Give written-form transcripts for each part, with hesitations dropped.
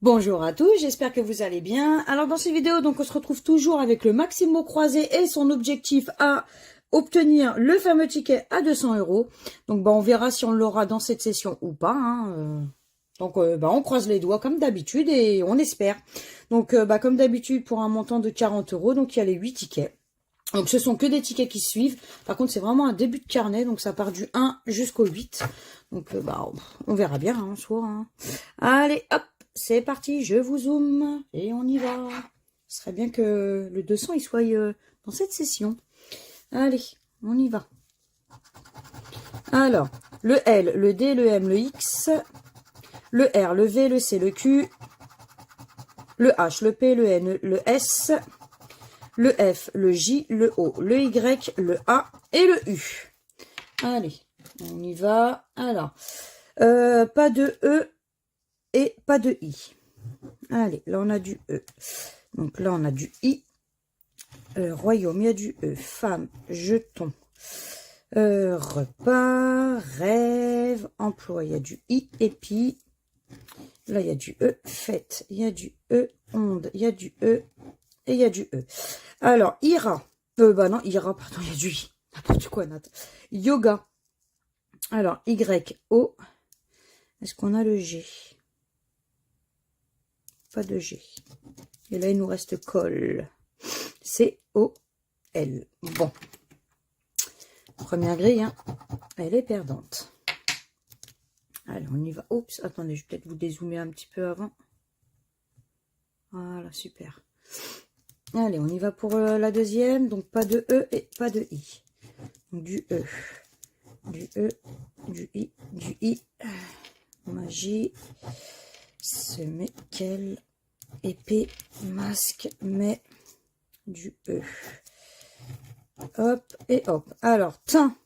Bonjour à tous, j'espère que vous allez bien. Alors dans cette vidéo, donc on se retrouve toujours avec le Maximo croisé et son objectif à obtenir le fameux ticket à 200 €. Donc on verra si on l'aura dans cette session ou pas, hein. Donc on croise les doigts comme d'habitude et on espère. Donc comme d'habitude pour un montant de 40 €, donc il y a les 8 tickets. Donc ce sont que des tickets qui suivent. Par contre c'est vraiment un début de carnet, donc ça part du 1 jusqu'au 8. Donc on verra bien en soi, hein. Allez hop, c'est parti, je vous zoome et on y va. Ce serait bien que le 200 il soit dans cette session. Allez, on y va. Alors, le L, le D, le M, le X, le R, le V, le C, le Q, le H, le P, le N, le S, le F, le J, le O, le Y, le A et le U. Allez, on y va. Alors, pas de E et pas de I. Allez, là on a du E. Donc là on a du I. Royaume, il y a du E. Femme, jeton. Repas, rêve, emploi, il y a du I. Et puis, là il y a du E. Fête, il y a du E. Onde, il y a du E. Et il y a du E. Alors, ira. Non, ira, pardon, il y a du I. N'importe quoi, Nat. Yoga. Alors, Y, O. Est-ce qu'on a le G? Pas de G. Et là, il nous reste col. C-O-L. Bon. Première grille, hein. Elle est perdante. Allez, on y va. Oups, attendez, je vais peut-être vous dézoomer un petit peu avant. Voilà, super. Allez, on y va pour la deuxième. Donc, pas de E et pas de I. Donc, du E. Du E, du I, du I. Magie. Semer, quelle épée, masque, mais du E. Hop et hop. Alors, teint.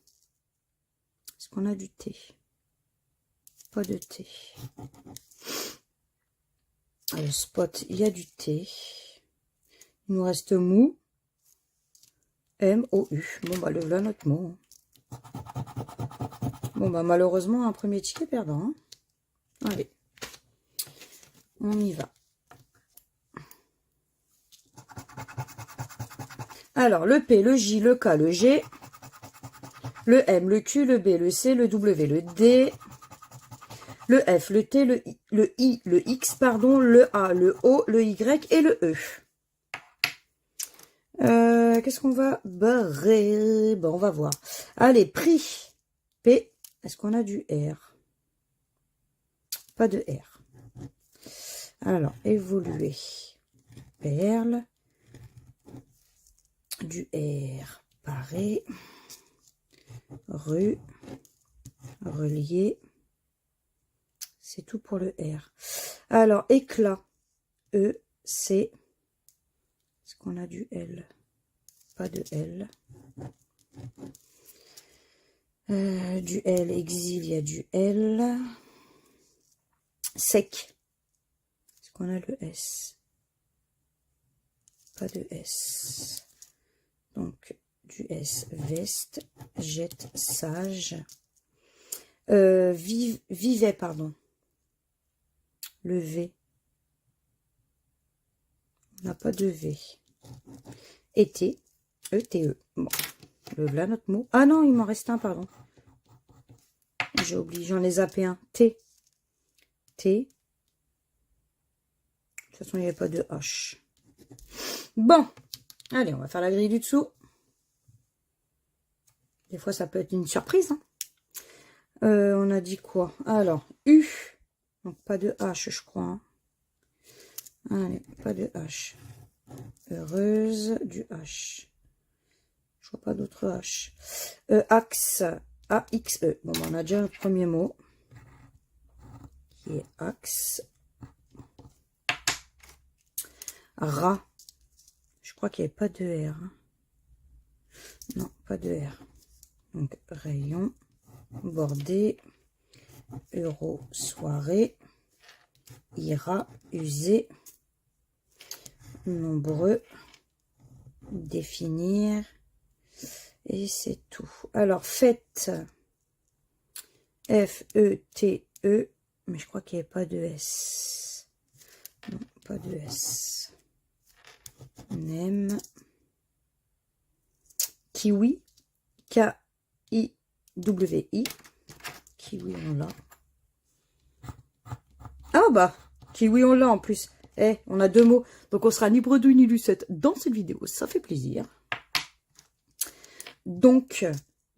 Est-ce qu'on a du T? Pas de T. Le spot, il y a du T. Il nous reste mou. M-O-U. Bon, bah, le voilà notre mot. Bon, bah, malheureusement, un premier ticket perdant, hein. Allez. On y va. Alors, le P, le J, le K, le G. Le M, le Q, le B, le C, le W, le D. Le F, le T, le I, le X, pardon, le A, le O, le Y et le E. Qu'est-ce qu'on va barrer? Bon, on va voir. Allez, prix. P. Est-ce qu'on a du R? Pas de R. Alors, évoluer. Perle. Du R. Paré. Rue. Relier. C'est tout pour le R. Alors, éclat. E, C. Est-ce qu'on a du L? Pas de L. Du L, exil, il y a du L. Sec. Est-ce qu'on a le S? Pas de S. Donc, du S, veste, jette, sage. Vivait, pardon. Le V. On n'a pas de V. Été, E-T-E. Bon, le voilà notre mot. Ah non, il m'en reste un, pardon. J'ai oublié, j'en ai zappé un. T. T. De toute façon, il n'y avait pas de H. Bon, allez, on va faire la grille du dessous. Des fois, ça peut être une surprise, hein. On a dit quoi? Alors, U. Donc, pas de H, je crois, hein. Allez, pas de H. Heureuse, du H. Je vois pas d'autre H. Axe, A-X-E. Bon, on a déjà le premier mot. Qui est axe. Rat. Je crois qu'il n'y avait pas de R, hein. Non, pas de R. Donc, rayon. Bordé. Euro, soirée. Ira, usé. Nombreux. Définir. Et c'est tout. Alors, fête. F-E-T-E. Mais je crois qu'il n'y avait pas de S. pas de S. Nem. Kiwi. K-I-W-I. Kiwi, on l'a. Ah bah, kiwi, on l'a en plus. Eh, on a 2 mots. Donc, on sera ni bredouille ni lucette dans cette vidéo. Ça fait plaisir. Donc,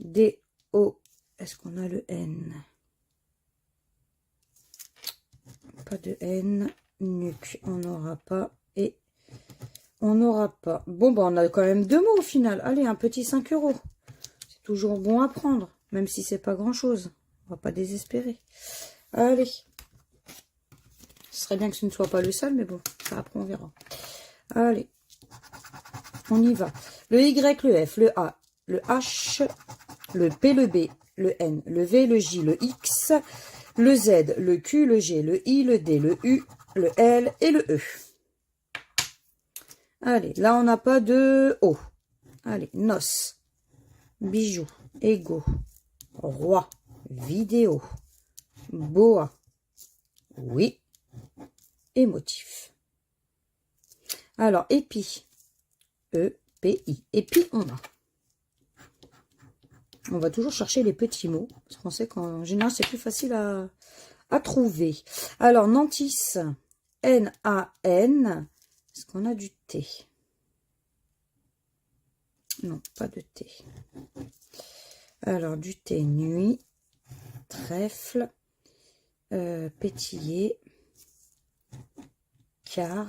D-O. Est-ce qu'on a le N? Pas de N. Nuque, on n'aura pas. Et on n'aura pas. Bon, bah, on a quand même 2 mots au final. Allez, un petit 5 €. C'est toujours bon à prendre, même si c'est pas grand-chose. On va pas désespérer. Allez. Ce serait bien que ce ne soit pas le seul, mais bon, ça après on verra. Allez, on y va. Le Y, le F, le A, le H, le P, le B, le N, le V, le J, le X, le Z, le Q, le G, le I, le D, le U, le L et le E. Allez, là on n'a pas de O. Allez, noce, bijoux, ego, roi, vidéo, boa, oui, émotif. Alors, épi, E-P-I, épi, on a. On va toujours chercher les petits mots, parce qu'on sait qu'en général, c'est plus facile à trouver. Alors, Nantis, N-A-N, est-ce qu'on a du T? Non, pas de T. Alors, du T, nuit, trèfle, pétiller, car,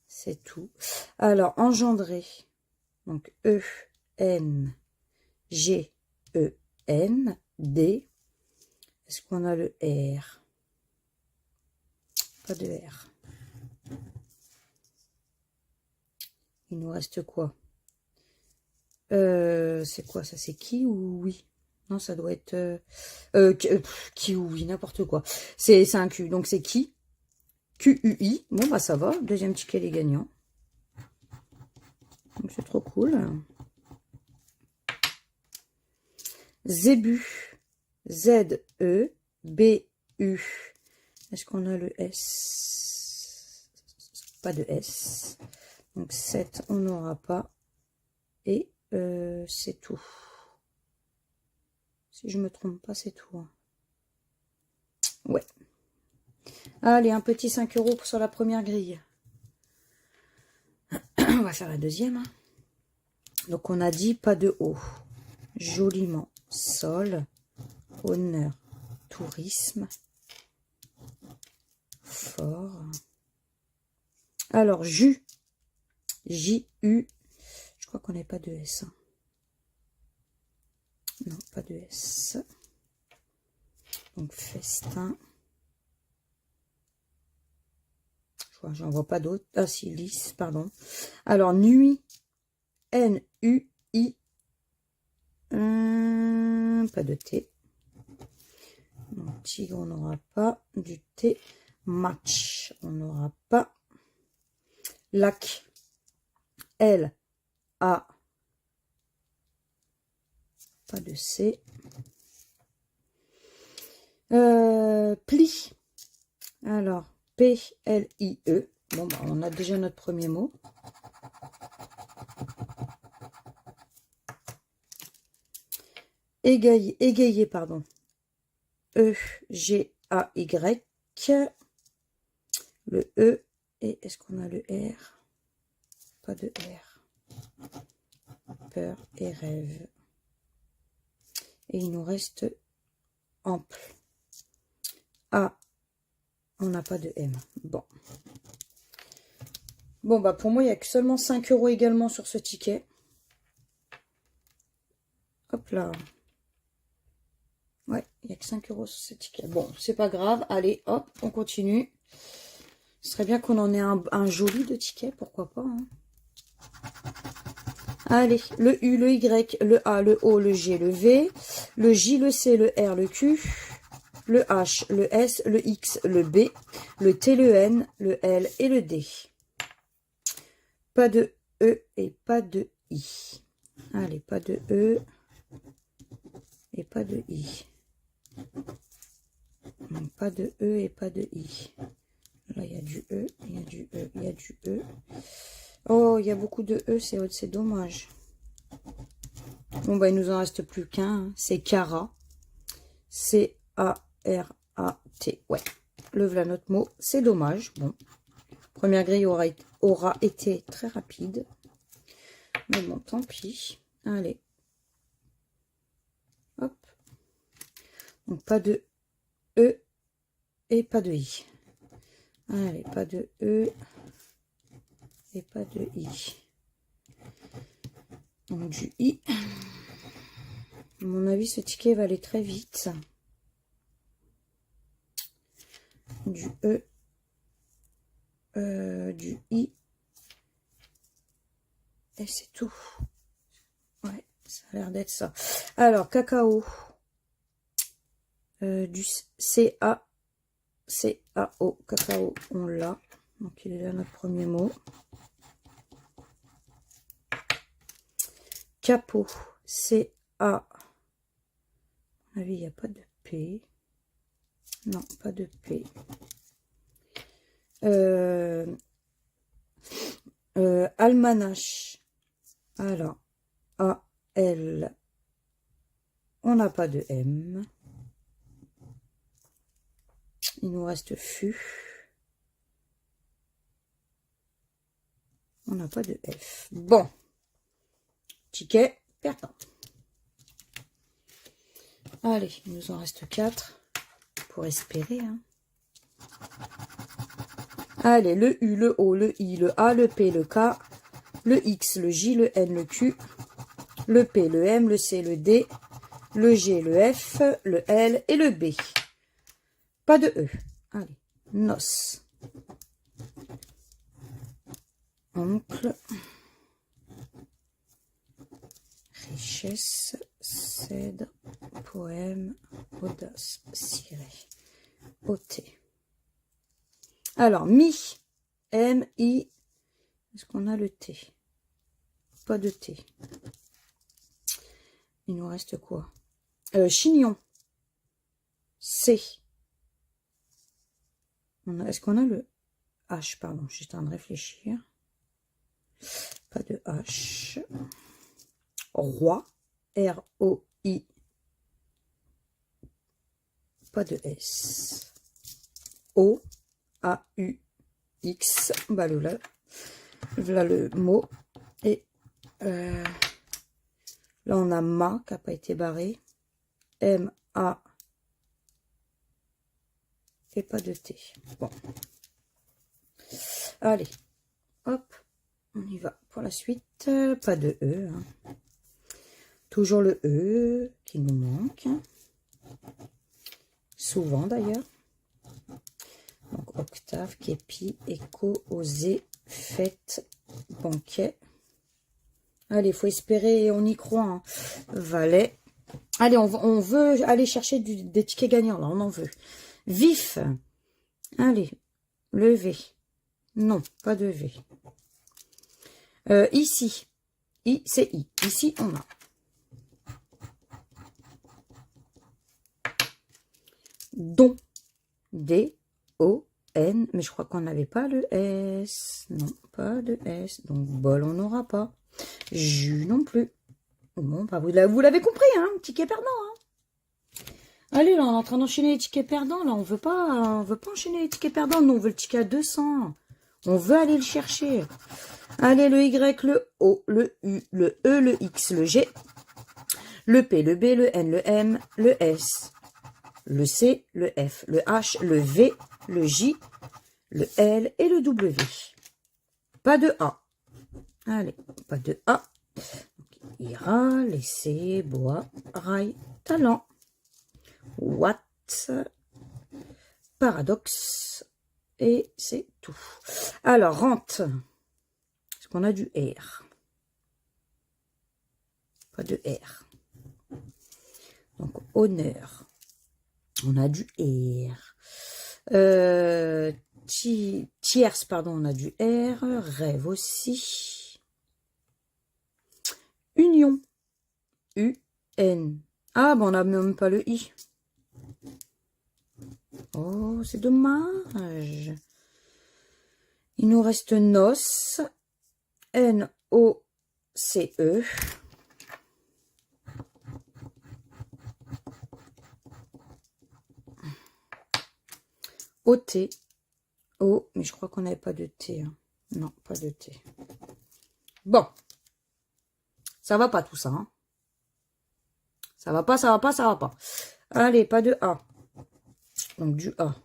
c'est tout. Alors, engendrer, donc E-N-G-E-N, D. Est-ce qu'on a le R? Pas de R. Il nous reste quoi? C'est quoi ça? C'est qui ou oui? Non, ça doit être... qui ou oui, n'importe quoi. C'est un Q, donc c'est qui? Q-U-I. Bon, bah ça va. Deuxième ticket, les gagnants. Donc c'est trop cool. Zébu. Z-E-B-U. Est-ce qu'on a le S? Pas de S. Donc 7, on n'aura pas. Et c'est tout. Si je me trompe pas, c'est tout. Hein. Ouais. Allez, un petit 5 € sur la première grille. On va faire la deuxième. Hein. Donc, on a dit pas de haut. Joliment. Sol. Honneur. Tourisme. Fort. Alors, jus. J-U. Je crois qu'on n'a pas de S. Hein. Non, pas de S. Donc, festin. J'en vois pas d'autres. Ah, si, lisse, pardon. Alors, nuit. N-U-I. Pas de T. Donc, tigre, on n'aura pas. Du T. Match, on n'aura pas. Lac. L-A. Pas de C. Pli. Alors, P-L-I-E. Bon, bah, on a déjà notre premier mot. Égayer, pardon. E-G-A-Y. Le E. Et est-ce qu'on a le R? Pas de R. Peur et rêve. Et il nous reste ample. A. On n'a pas de M. Bon. Bon, bah pour moi, il n'y a que seulement 5 € également sur ce ticket. Hop là. Ouais, il n'y a que 5 € sur ce ticket. Bon, c'est pas grave. Allez, hop, on continue. Ce serait bien qu'on en ait un joli de ticket, pourquoi pas. Hein. Allez, le U, le Y, le A, le O, le G, le V, le J, le C, le R, le Q, le H, le S, le X, le B, le T, le N, le L et le D. Pas de E et pas de I. Allez, pas de E et pas de I. Donc, pas de E et pas de I. Là, il y a du E, il y a du E, il y a du E. Oh, il y a beaucoup de E, c'est dommage. Bon, bah, il nous en reste plus qu'un. Hein. C'est Cara. C-A-R-A-T. Ouais. Le voilà notre mot. C'est dommage. Bon. Première grille aura été très rapide. Mais bon, tant pis. Allez. Hop. Donc, pas de E et pas de I. Allez, pas de E et pas de I. Donc, du I. À mon avis, ce ticket va aller très vite. Du E. Du I. Et c'est tout. Ouais, ça a l'air d'être ça. Alors, cacao. Du C-A. C-A-O. Cacao, on l'a. Donc, il est là notre premier mot. Capot. C-A. Ah oui, il n'y a pas de P. Non, pas de P. Almanach. Alors, A-L. On n'a pas de M. Il nous reste FU. On n'a pas de F. Bon. Ticket perdant. Allez, il nous en reste 4 pour espérer. Hein. Allez, le U, le O, le I, le A, le P, le K, le X, le J, le N, le Q, le P, le M, le C, le D, le G, le F, le L et le B. Pas de E. Allez, noce. Oncle. Richesse, cèdre, poème, audace, ciré, ôté. Alors, mi, M-I, est-ce qu'on a le T? Pas de T. Il nous reste quoi? Chignon, C. Est-ce qu'on a le H? Pardon, je suis en train de réfléchir. Pas de H. Roi, R-O-I. Pas de S. O, A-U-X. Bah, voilà le mot. Et là, on a ma qui n'a pas été barré. M-A. Et pas de T. Bon. Allez. Hop. On y va pour la suite. Pas de E. Hein. Toujours le E qui nous manque. Souvent d'ailleurs. Donc octave, képi, écho, osé, fête, banquet. Allez, il faut espérer, on y croit. Hein. Valet. Allez, on veut aller chercher des tickets gagnants. Là, on en veut. Vif. Allez, le V. Non, pas de V. Ici. I, c'est I. Ici, on a. Don. D-O-N. Mais je crois qu'on n'avait pas le S. Non, pas de S. Donc, bol, on n'aura pas. Jus non plus. Bon, bah, vous l'avez compris, hein. Ticket perdant, hein. Allez, là, on est en train d'enchaîner les tickets perdants. Là, on veut pas enchaîner les tickets perdants. Nous, on veut le ticket à 200. On veut aller le chercher. Allez, le Y, le O, le U, le E, le X, le G, le P, le B, le N, le M, le S, le C, le F, le H, le V, le J, le L et le W. Pas de A. Allez, pas de A. Ira, laisser, bois, rail, talent. Watt, paradoxe, et c'est tout. Alors, rente. Est-ce qu'on a du R? Pas de R. Donc, honneur. On a du R. Tierce, pardon, on a du R. Rêve aussi. Union. U-N. Ah, ben on n'a même pas le I. Oh, c'est dommage. Il nous reste NOCE. N-O-C-E. O-T. Oh, mais je crois qu'on n'avait pas de T. Hein. Non, pas de T. Bon. Ça va pas tout ça. Hein. Ça va pas, ça va pas, ça va pas. Allez, pas de A. Donc du A.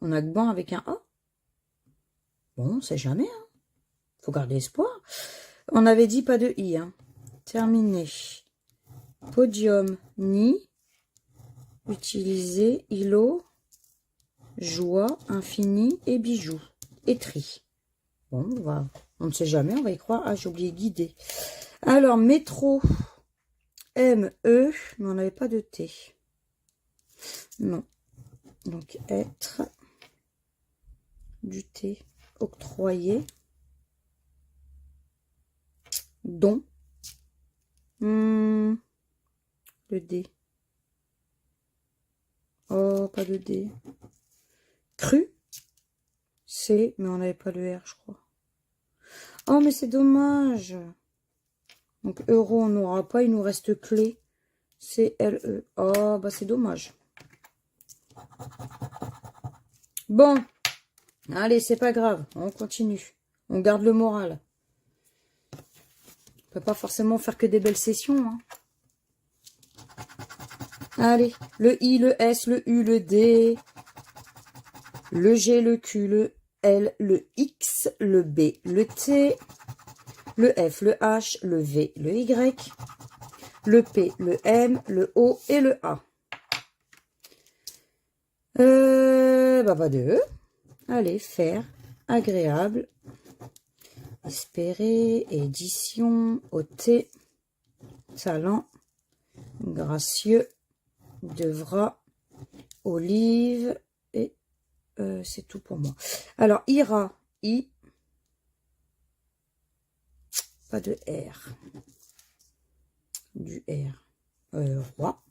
On a que bon avec un A. Bon, on sait jamais. Hein. Faut garder espoir. On avait dit pas de I. Hein. Terminé. Podium, ni. Utiliser, îlot. Joie, infini et bijoux. Et tri. Bon, on ne sait jamais, on va y croire. Ah, j'ai oublié guider. Alors, métro. M-E, mais on n'avait pas de T. Non. Donc, être. Du T. Octroyer. Don. Le D. Oh, pas de D. Cru. C, mais on n'avait pas le R, je crois. Oh, mais c'est dommage. Donc, euro, on n'aura pas. Il nous reste clé. C-L-E. Oh, bah, c'est dommage. Bon. Allez, c'est pas grave. On continue. On garde le moral. On peut pas forcément faire que des belles sessions. Hein. Allez. Le I, le S, le U, le D. Le G, le Q, le L, le X, le B, le T, le F, le H, le V, le Y, le P, le M, le O et le A. Bah pas de E. Allez, faire, agréable, espérer, édition, ôter, talent, gracieux, devra, olive et c'est tout pour moi. Alors, ira, I, pas de R. Du R. Roi.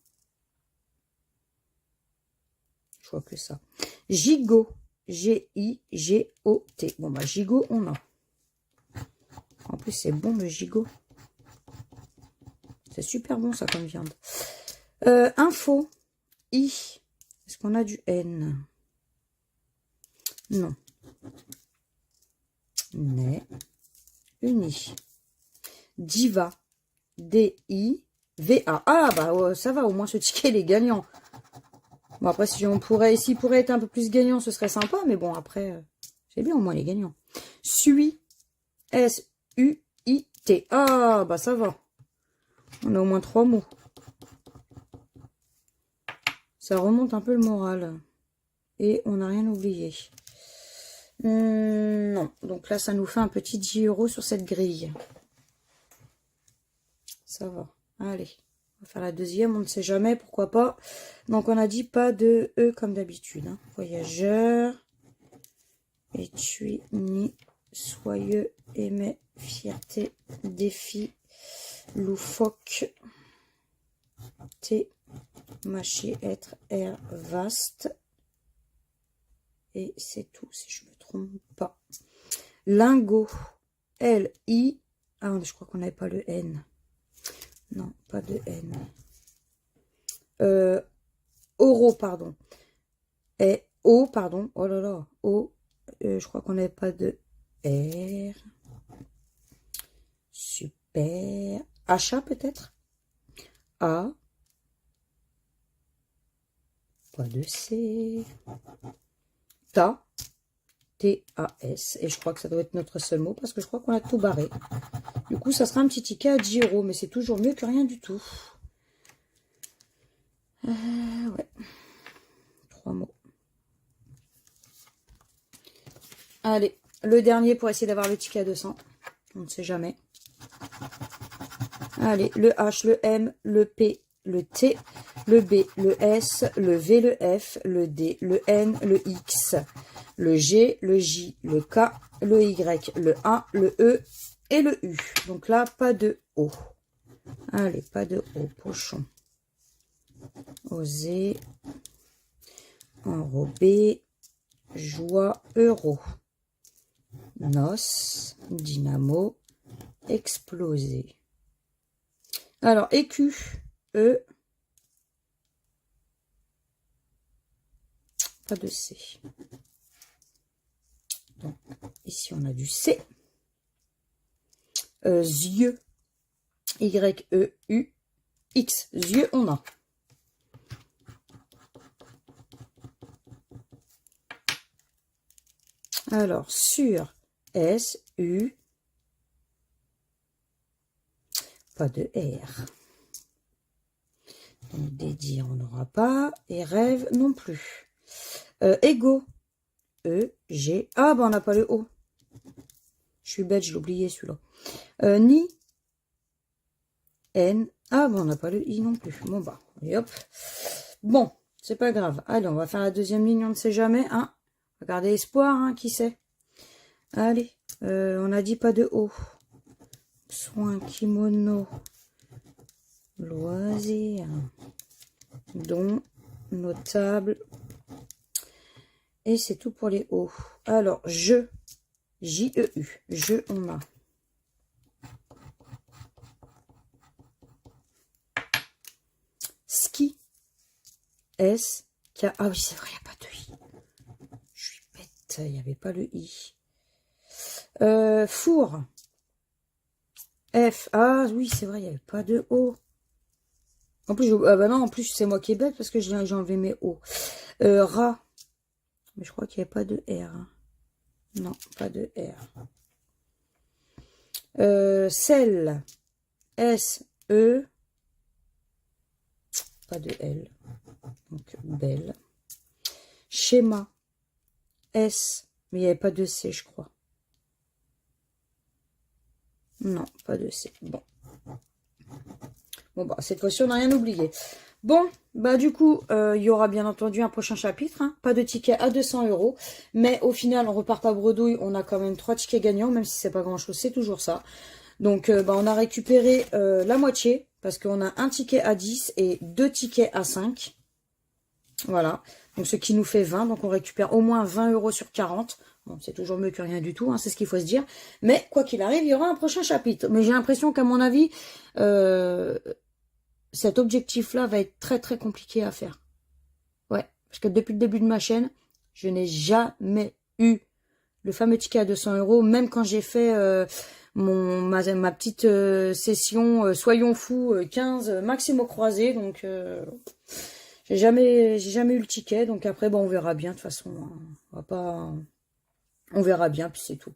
Je vois que ça. Gigot. G-I-G-O-T. Bon, bah, gigot, on a. En plus, c'est bon, le gigot. C'est super bon, ça, comme viande. Info. I. Est-ce qu'on a du N? Non. Né. Uni. Diva. D-I-V-A. Ah, bah, ça va, au moins ce ticket, il est gagnant. Bon, après, si on pourrait, s'il pourrait être un peu plus gagnant, ce serait sympa, mais bon, après, c'est bien, au moins, les gagnants. Sui. S-U-I-T. Ah, bah, ça va. On a au moins 3 mots. Ça remonte un peu le moral. Et on n'a rien oublié. Non. Donc là, ça nous fait un petit 10 € sur cette grille. Ça va. Allez. On va faire la deuxième. On ne sait jamais. Pourquoi pas. Donc, on a dit pas de E comme d'habitude. Hein. Voyageur. Étui, ni, soyeux, aimé, fierté, défi, loufoque, T, mâcher, être, R, vaste. Et c'est tout, si je me trompe pas. Lingot, L, I. Ah, je crois qu'on n'avait pas le N. Non, pas de N. Euro, pardon. Et O, pardon. Oh là là. O, je crois qu'on n'avait pas de R. Super. Achat, peut-être. A. Pas de C. Ta. T-A-S. Et je crois que ça doit être notre seul mot parce que je crois qu'on a tout barré. Du coup, ça sera un petit ticket à 10 €, mais c'est toujours mieux que rien du tout. Ouais. 3 mots. Allez, le dernier pour essayer d'avoir le ticket à 200. On ne sait jamais. Allez, le H, le M, le P, le T, le B, le S, le V, le F, le D, le N, le X, le G, le J, le K, le Y, le A, le E et le U. Donc là, pas de O. Allez, pas de O. Pochon. Oser. enrobé, joie, euro, noce, dynamo, explosé. Alors, écu, E, pas de C. Donc, ici, on a du C. Yeux, Y-E-U, X. Yeux, on a. Alors, sur S, U, pas de R. Donc, dédié, on n'aura pas. Et rêve non plus. Ego, E, G. Ah, bah, on n'a pas le O. Je suis bête, je l'ai oublié celui-là. Ni, N. Ah, bah, on n'a pas le I non plus. Bon, bah, et hop. Bon, c'est pas grave. Allez, on va faire la deuxième ligne, on ne sait jamais, hein. Regardez espoir, hein, qui sait. Allez, on a dit pas de O. Soin, kimono, loisir, don, notable. Et c'est tout pour les O. Alors, je, J-E-U, je, on a. Ski, S, K. Ah oui, c'est vrai, il n'y a pas de I. Je suis bête, il n'y avait pas le I. Four, F. Ah oui, c'est vrai, il n'y avait pas de O. En plus, ah bah non, en plus, c'est moi qui est bête parce que j'ai enlevé mes O. Rat. Mais je crois qu'il n'y a pas de R. Non, pas de R. Sel. S-E. Pas de L. Donc, belle. Schéma. S. Mais il n'y avait pas de C, je crois. Non, pas de C. Bon. Bon, bah, cette fois-ci, on n'a rien oublié. Bon, bah, du coup, il y aura bien entendu un prochain chapitre. Hein. Pas de ticket à 200 €. Mais au final, on repart pas bredouille. On a quand même 3 tickets gagnants, même si c'est pas grand-chose. C'est toujours ça. Donc, bah, on a récupéré la moitié. Parce qu'on a un ticket à 10 et 2 tickets à 5. Voilà. Donc, ce qui nous fait 20. Donc, on récupère au moins 20 € sur 40. Bon, c'est toujours mieux que rien du tout, hein, c'est ce qu'il faut se dire. Mais, quoi qu'il arrive, il y aura un prochain chapitre. Mais j'ai l'impression qu'à mon avis, cet objectif-là va être très, très compliqué à faire. Ouais, parce que depuis le début de ma chaîne, je n'ai jamais eu le fameux ticket à 200 €. Même quand j'ai fait ma petite session Soyons fous 15 Maximo croisé. Donc, j'ai jamais eu le ticket. Donc après, bon, on verra bien. De toute façon, on va pas... On verra bien, puis c'est tout.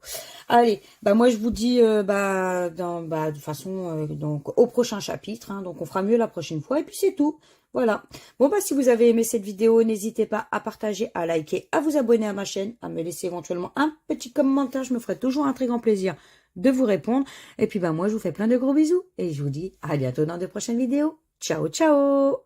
Allez, bah moi je vous dis, de toute façon, donc au prochain chapitre. Hein, donc on fera mieux la prochaine fois, et puis c'est tout. Voilà. Bon bah si vous avez aimé cette vidéo, n'hésitez pas à partager, à liker, à vous abonner à ma chaîne, à me laisser éventuellement un petit commentaire. Je me ferai toujours un très grand plaisir de vous répondre. Et puis bah moi je vous fais plein de gros bisous et je vous dis à bientôt dans de prochaines vidéos. Ciao, ciao!